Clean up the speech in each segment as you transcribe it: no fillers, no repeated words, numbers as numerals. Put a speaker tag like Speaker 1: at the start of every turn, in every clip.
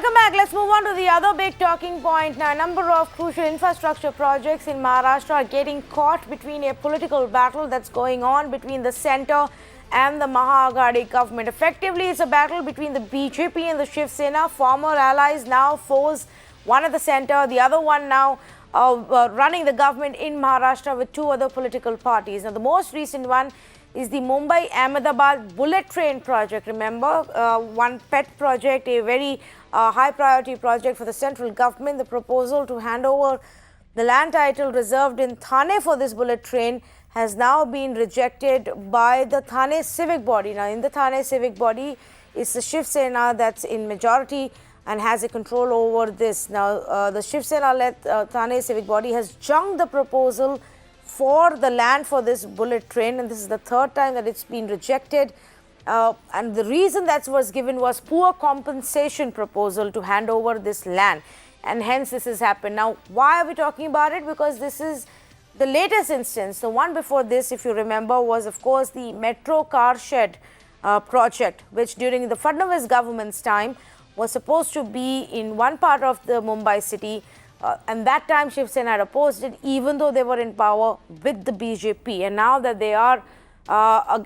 Speaker 1: Welcome back. Let's move on to the other big talking point. Now, a number of crucial infrastructure projects in Maharashtra are getting caught between a political battle that's going on between the centre and the Maha-Aghadi government. Effectively, it's a battle between the BJP and the Shiv Sena, former allies, now foes. One at the centre, the other one now running the government in Maharashtra with two other political parties. Now, the most recent one is the Mumbai-Ahmedabad Bullet train project. Remember, one pet project, a very high priority project for the central government. The proposal to hand over the land title reserved in Thane for this bullet train has now been rejected by the Thane Civic body. Now, in the Thane Civic body is the Shiv Sena that's in majority and has a control over this. Now, the Shiv Sena-led Thane Civic body has junked the proposal for the land for this bullet train, and this is the third time that it's been rejected. And the reason that was given was poor compensation proposal to hand over this land, and hence this has happened. Now, why are we talking about it? Because this is the latest instance. The one before this, if you remember, was of course the metro car shed project, which during the Fadnavis government's time was supposed to be in one part of the Mumbai city. And that time Shiv Sena had opposed it, even though they were in power with the BJP. And now that they are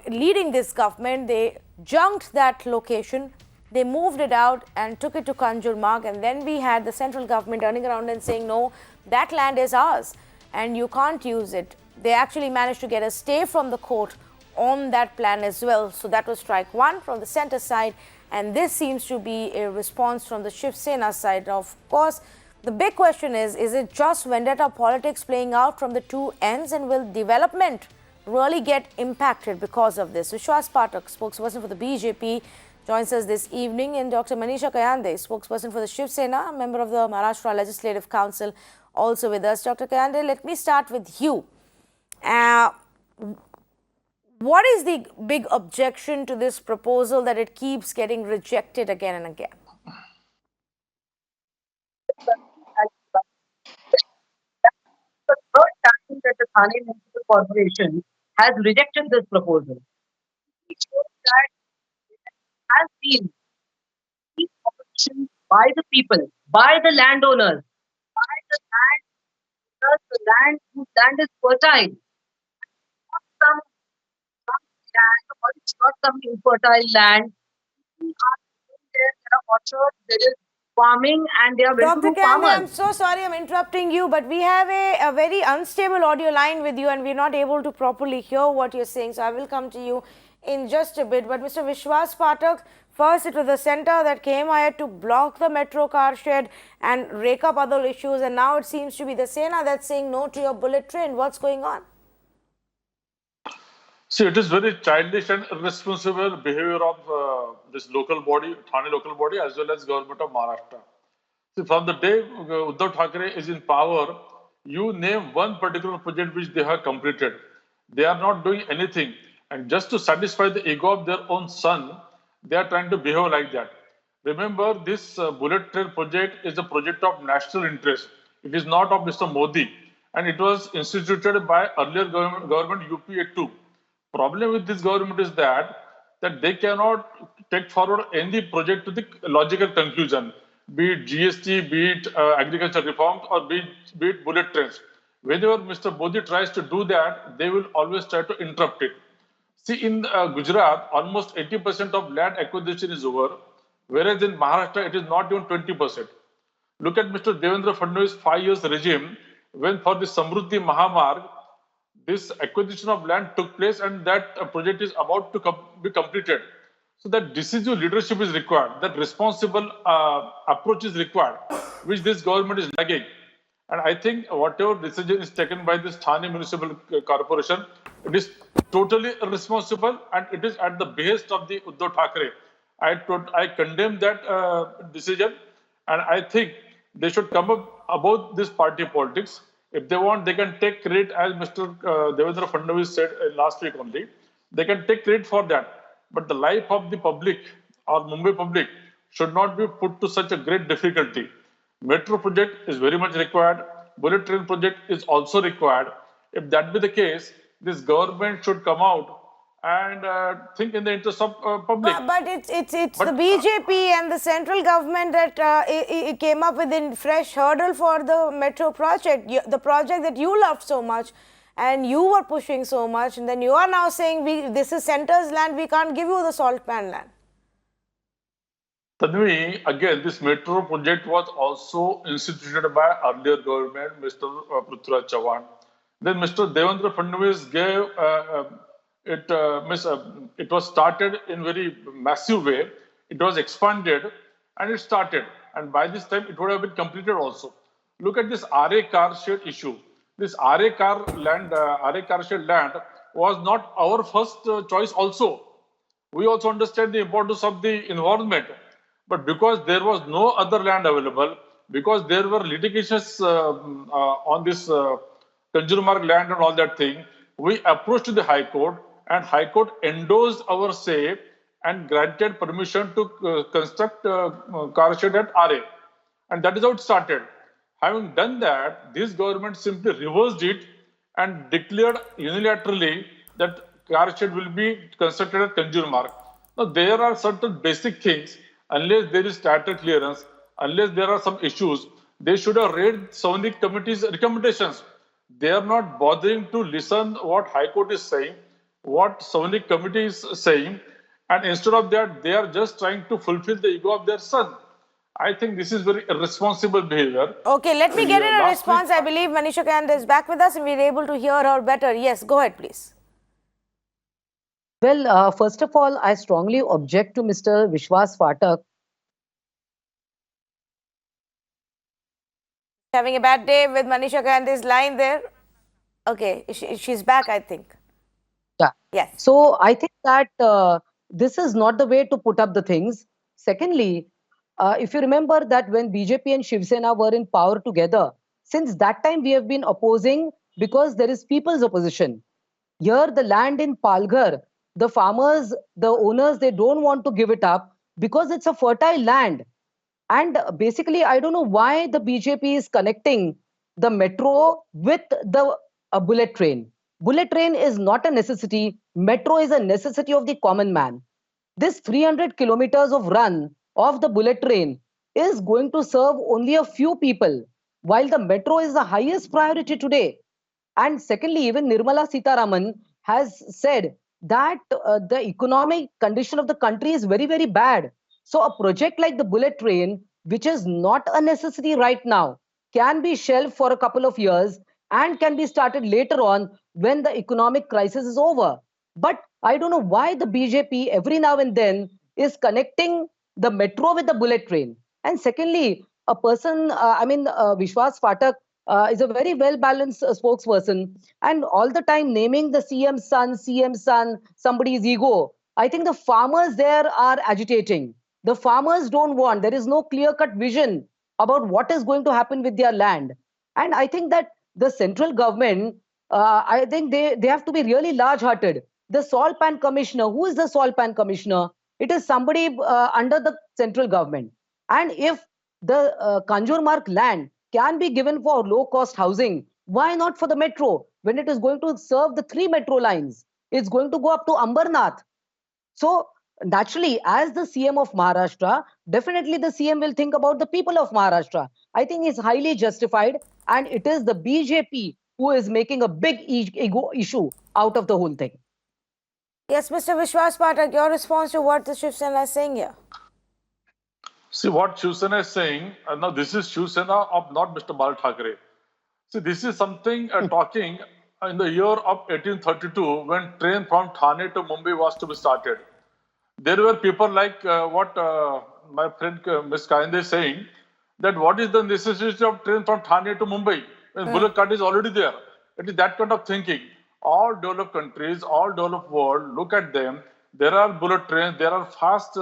Speaker 1: leading this government, they junked that location, they moved it out and took it to Kanjurmarg. And then we had the central government turning around and saying, no, that land is ours and you can't use it. They actually managed to get a stay from the court on that plan as well. So that was strike one from the centre side. And this seems to be a response from the Shiv Sena side. Of course, the big question is it just vendetta politics playing out from the two ends, and will development really get impacted because of this? Vishwas Pathak, spokesperson for the BJP, joins us this evening, and Dr. Manisha, spokesperson for the Shiv Sena, member of the Maharashtra Legislative Council, also with us. Dr. Kayande, let me start with you. What is the big objection to this proposal that it keeps getting rejected again and again?
Speaker 2: The third time that the Thane Municipal Corporation has rejected this proposal. It shows that it has been opposition by the people, by the landowners, by the land whose land is fertile. Not some land, or it's not some infertile land. There are orchards, there is farming, and they are
Speaker 1: Dr.
Speaker 2: well-to-do
Speaker 1: Kayande,
Speaker 2: farmers.
Speaker 1: I'm so sorry I'm interrupting you, but we have a very unstable audio line with you and we're not able to properly hear what you're saying. So I will come to you in just a bit. But Mr. Vishwas Pathak, first it was the centre that came ahead to block the metro car shed and rake up other issues, and now it seems to be the Sena that's saying no to your bullet train. What's going on?
Speaker 3: See, it is very childish and irresponsible behavior of this local body, Thane local body, as well as government of Maharashtra. See, from the day Uddhav Thackeray is in power, you name one particular project which they have completed. They are not doing anything. And just to satisfy the ego of their own son, they are trying to behave like that. Remember, this bullet train project is a project of national interest. It is not of Mr. Modi. And it was instituted by earlier government UPA 2. Problem with this government is that they cannot take forward any project to the logical conclusion, be it GST, be it agriculture reforms, or be it bullet trains. Whenever Mr. Modi tries to do that, they will always try to interrupt it. See, in Gujarat, almost 80% of land acquisition is over, whereas in Maharashtra, it is not even 20%. Look at Mr. Devendra Fadnavis' 5 years regime, when for the Samruddhi Mahamarg, this acquisition of land took place and that project is about to be completed. So that decisive leadership is required, that responsible approach is required, which this government is lagging. And I think whatever decision is taken by this Thane Municipal Corporation, it is totally irresponsible and it is at the behest of the Uddhav Thackeray. I condemn that decision, and I think they should come up about this party politics. If they want, they can take credit, as Mr. Devendra Fadnavis said last week only. They can take credit for that. But the life of the public or Mumbai public should not be put to such a great difficulty. Metro project is very much required. Bullet train project is also required. If that be the case, this government should come out and think in the interest of public.
Speaker 1: But it's
Speaker 3: But
Speaker 1: the BJP and the central government that it came up with a fresh hurdle for the metro project, the project that you loved so much, and you were pushing so much, and then you are now saying this is centre's land, we can't give you the salt pan land.
Speaker 3: Tanvi, again, this metro project was also instituted by earlier government, Mr. Prithviraj Chauhan. Then Mr. Devendra Fadnavis gave it was started in very massive way. It was expanded and it started. And by this time, it would have been completed also. Look at this RA car shed issue. This RA car shed land was not our first choice also. We also understand the importance of the environment. But because there was no other land available, because there were litigations on this consumer land and all that thing, we approached the High Court and High Court endorsed our say and granted permission to construct car shed at RA. And that is how it started. Having done that, this government simply reversed it and declared unilaterally that car shed will be constructed at Kanjurmarg. Now, there are certain basic things, unless there is title clearance, unless there are some issues, they should have read Savandik Committee's recommendations. They are not bothering to listen what High Court is saying, what Savandik Committee is saying, and instead of that, they are just trying to fulfill the ego of their son. I think this is very irresponsible behavior.
Speaker 1: Okay, let me get in a response. I believe Manisha Kant is back with us and we're able to hear her better. Yes, go ahead, please.
Speaker 2: Well, first of all, I strongly object to Mr. Vishwas Phatak.
Speaker 1: Having a bad day with Manisha Gandhi's line there. Okay, she's back, I think.
Speaker 2: Yeah.
Speaker 1: Yes.
Speaker 2: So I think that this is not the way to put up the things. Secondly, if you remember that when BJP and Shiv Sena were in power together, since that time we have been opposing because there is people's opposition. Here, the land in Palghar, the farmers, the owners, they don't want to give it up because it's a fertile land. And basically, I don't know why the BJP is connecting the metro with the bullet train. Bullet train is not a necessity. Metro is a necessity of the common man. This 300 kilometers of run of the bullet train is going to serve only a few people, while the metro is the highest priority today. And secondly, even Nirmala Sitharaman has said that the economic condition of the country is very, very bad. So a project like the bullet train, which is not a necessity right now, can be shelved for a couple of years and can be started later on when the economic crisis is over. But I don't know why the BJP every now and then is connecting the metro with the bullet train. And secondly, a person, Vishwas Phatak is a very well-balanced spokesperson, and all the time naming the CM son, somebody's ego. I think the farmers there are agitating. The farmers don't want, there is no clear-cut vision about what is going to happen with their land. And I think that the central government, I think they have to be really large-hearted. The Salt Pan Commissioner, who is the Salt Pan Commissioner? It is somebody under the central government. And if the Kanjurmarg land can be given for low-cost housing, why not for the metro? When it is going to serve the 3 metro lines, it's going to go up to Ambernath. So naturally, as the CM of Maharashtra, definitely the CM will think about the people of Maharashtra. I think it's highly justified, and it is the BJP who is making a big ego issue out of the whole thing.
Speaker 1: Yes, Mr. Vishwas Phatak, your response to what the Shiv Sena is saying here?
Speaker 3: See what Shiv Sena is saying. Now this is Shiv Sena of not Mr. Bal Thackeray. See, this is something talking in the year of 1832 when train from Thane to Mumbai was to be started. There were people like what my friend Ms. Kayande is saying, that what is the necessity of train from Thane to Mumbai when bullock cart is already there. It is that kind of thinking. All developed countries, all developed world, look at them. There are bullet trains, there are fast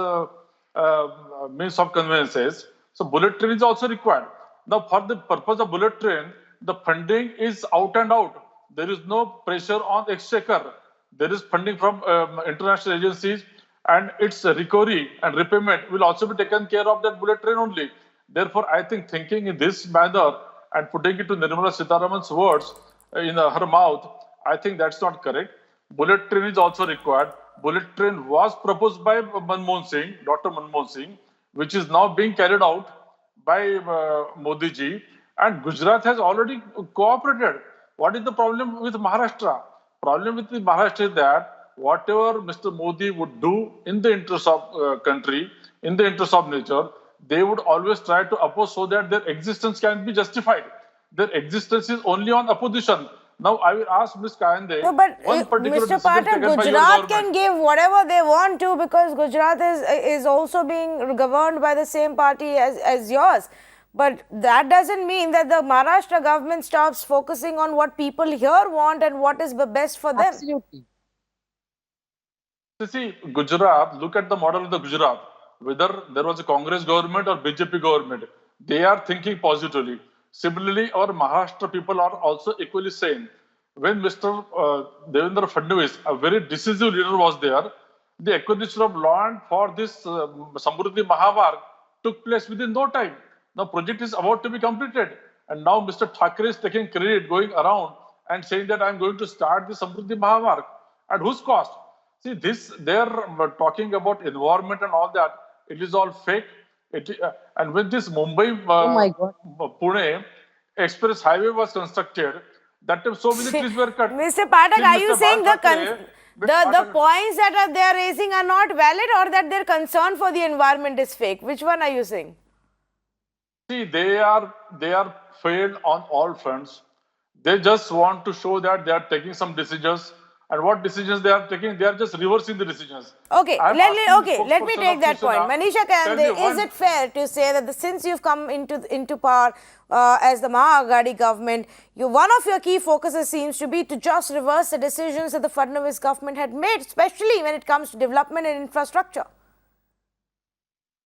Speaker 3: means of conveyances. So bullet train is also required. Now for the purpose of bullet train, the funding is out and out. There is no pressure on exchequer. There is funding from international agencies, and its recovery and repayment will also be taken care of that bullet train only. Therefore, I think thinking in this manner and putting it to Nirmala Sitharaman's words in her mouth, I think that's not correct. Bullet train is also required. Bullet train was proposed by Manmohan Singh, Dr. Manmohan Singh, which is now being carried out by Modi ji. And Gujarat has already cooperated. What is the problem with Maharashtra? Problem with Maharashtra is that whatever Mr. Modi would do in the interest of country, in the interest of nature, they would always try to oppose so that their existence can be justified. Their existence is only on opposition. Now I will ask Ms. Kayande,
Speaker 1: No, but
Speaker 3: one particular
Speaker 1: Mr.
Speaker 3: decision
Speaker 1: Pathak,
Speaker 3: taken by your
Speaker 1: Gujarat
Speaker 3: government.
Speaker 1: can give whatever they want to because Gujarat is also being governed by the same party as yours. But that doesn't mean that the Maharashtra government stops focusing on what people here want and what is the best for them.
Speaker 2: Absolutely.
Speaker 3: See, Gujarat, look at the model of the Gujarat. Whether there was a Congress government or BJP government, they are thinking positively. Similarly, our Maharashtra people are also equally sane. When Mr. Devendra Fadnavis, a very decisive leader, was there, the acquisition of land for this Samruddhi Mahamarg took place within no time. Now, project is about to be completed, and now Mr. Thackeray is taking credit, going around and saying that I am going to start the Samruddhi Mahamarg. At whose cost? See, this they're talking about environment and all that. It is all fake. And when this Mumbai
Speaker 2: Oh my God.
Speaker 3: Pune express highway was constructed, that time so many trees were cut.
Speaker 1: Mr. Pathak,
Speaker 3: Still
Speaker 1: are you
Speaker 3: Mr.
Speaker 1: saying
Speaker 3: Bal Thackeray-
Speaker 1: the points that they are raising are not valid or that their concern for the environment is fake? Which one are you saying?
Speaker 3: See, they are failed on all fronts. They just want to show that they are taking some decisions, and what decisions they are taking, they are just reversing the decisions.
Speaker 1: Okay,
Speaker 3: I am
Speaker 1: let me
Speaker 3: asking the
Speaker 1: let me
Speaker 3: spokesperson
Speaker 1: take
Speaker 3: of
Speaker 1: that
Speaker 3: Shiv
Speaker 1: point.
Speaker 3: Sena,
Speaker 1: Manisha
Speaker 3: tell me
Speaker 1: Kayande, is
Speaker 3: one-
Speaker 1: it fair to say that since you've come into power as the Maha-Aghadi government, one of your key focuses seems to be to just reverse the decisions that the Fadnavis government had made, especially when it comes to development and infrastructure?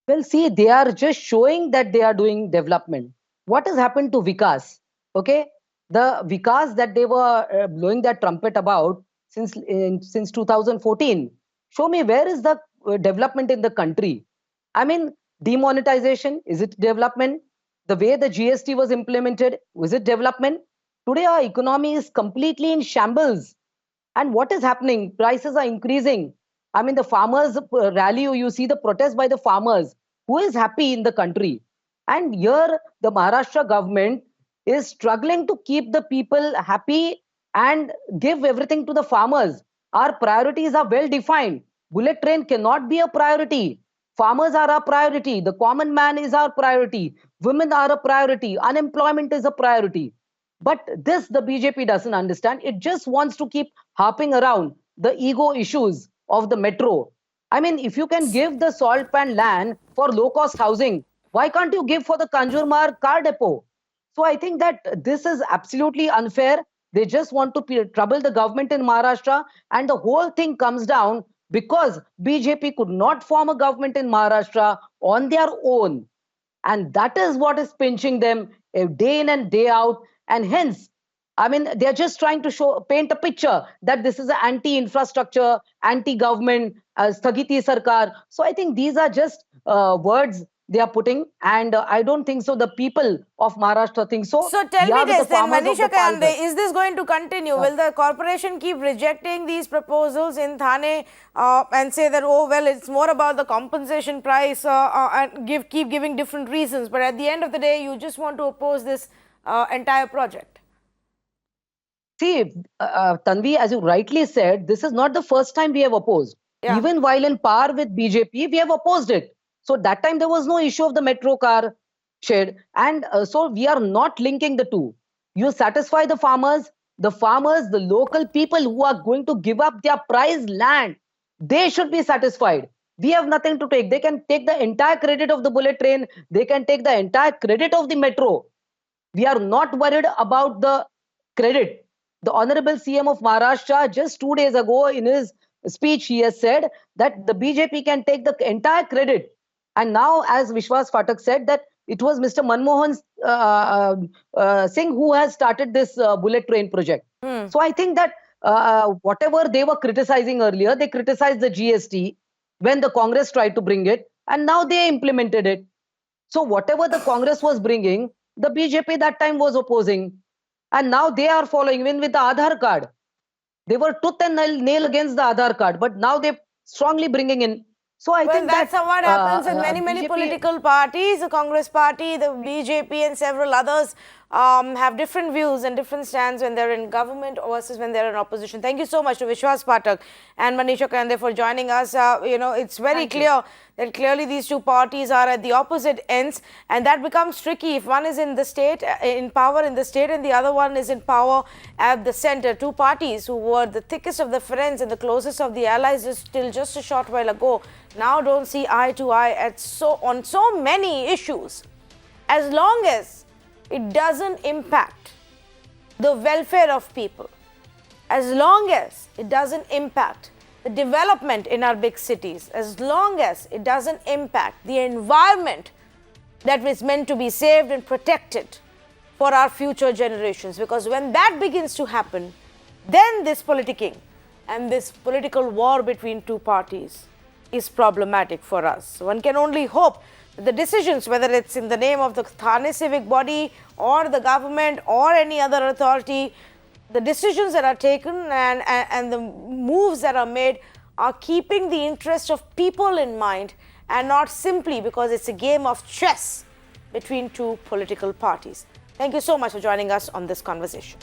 Speaker 2: Well, see, they are just showing that they are doing development. What has happened to Vikas? Okay, the Vikas that they were blowing that trumpet about since 2014. Show me where is the development in the country? I mean, demonetization, is it development? The way the GST was implemented, was it development? Today, our economy is completely in shambles. And what is happening? Prices are increasing. I mean, the farmers rally, you see the protest by the farmers. Who is happy in the country? And here, the Maharashtra government is struggling to keep the people happy and give everything to the farmers. Our priorities are well defined. Bullet train cannot be a priority. Farmers are our priority. The common man is our priority. Women are a priority. Unemployment is a priority. But this the BJP doesn't understand. It just wants to keep harping around the ego issues of the metro. I mean, if you can give the salt pan land for low cost housing, why can't you give for the Kanjurmarg car depot? So I think that this is absolutely unfair. They just want to trouble the government in Maharashtra, and the whole thing comes down because BJP could not form a government in Maharashtra on their own. And that is what is pinching them day in and day out. And hence, I mean, they're just trying to paint a picture that this is an anti-infrastructure, anti-government, Sthagiti Sarkar. So I think these are just words they are putting, and I don't think so. The people of Maharashtra think so.
Speaker 1: So tell
Speaker 2: Yeah,
Speaker 1: me
Speaker 2: with
Speaker 1: this
Speaker 2: the
Speaker 1: then,
Speaker 2: farmers of
Speaker 1: Manisha
Speaker 2: the Palghar.
Speaker 1: Kayande, is this going to continue? Will the corporation keep rejecting these proposals in Thane and say that, oh, well, it's more about the compensation price and keep giving different reasons, but at the end of the day, you just want to oppose this entire project?
Speaker 2: See, Tanvi, as you rightly said, this is not the first time we have opposed.
Speaker 1: Yeah.
Speaker 2: Even while in power with BJP, we have opposed it. So that time there was no issue of the metro car shed. And so we are not linking the two. You satisfy the farmers, the local people who are going to give up their prized land, they should be satisfied. We have nothing to take. They can take the entire credit of the bullet train. They can take the entire credit of the metro. We are not worried about the credit. The Honorable CM of Maharashtra just 2 days ago in his speech, he has said that the BJP can take the entire credit. And now, as Vishwas Phatak said, that it was Mr. Manmohan Singh who has started this bullet train project. So I think that whatever they were criticizing earlier, they criticized the GST when the Congress tried to bring it, and now they implemented it. So whatever the Congress was bringing, the BJP that time was opposing. And now they are following in with the Aadhaar card. They were tooth and nail against the Aadhaar card, but now they're strongly bringing in. So I
Speaker 1: Well,
Speaker 2: think
Speaker 1: that's what happens in many
Speaker 2: BJP
Speaker 1: political parties. The Congress party, the BJP and several others have different views and different stands when they're in government versus when they're in opposition. Thank you so much to Vishwas Pathak and Manisha Kande for joining us. It's very clear that clearly these two parties are at the opposite ends, and that becomes tricky if one is in the state, in power in the state, and the other one is in power at the center. Two parties who were the thickest of the friends and the closest of the allies just a short while ago now don't see eye to eye on so many issues. As long as it doesn't impact the welfare of people, as long as it doesn't impact the development in our big cities, as long as it doesn't impact the environment that is meant to be saved and protected for our future generations. Because when that begins to happen, then this politicking and this political war between two parties is problematic for us. So one can only hope that the decisions, whether it's in the name of the Thane Civic body or the government or any other authority, the decisions that are taken and the moves that are made are keeping the interest of people in mind and not simply because it's a game of chess between two political parties. Thank you so much for joining us on this conversation.